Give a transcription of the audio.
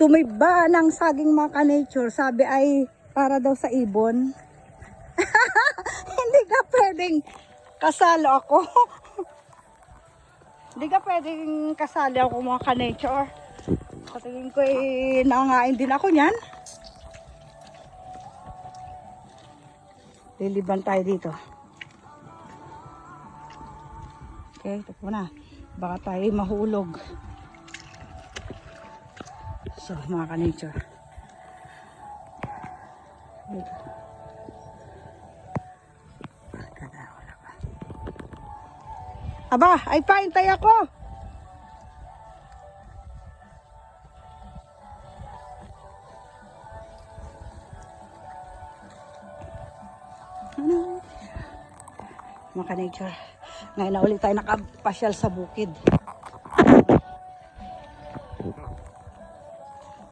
tumiba ng saging mga ka-nature. Sabi ay para daw sa ibon. Hindi ka pwedeng kasalo ako. Hindi ka pwedeng kasali ako mga ka-nature. Sa tingin ko nangangain din ako niyan. Liliban tayo dito. Okay, ito po na. Baka tayo mahulog. So, mga ka-nature. Dito. Wala pa. Aba, ay paintay ako. Mga ka-nature. Ngayon na ulit tayo nakapasyal sa bukid.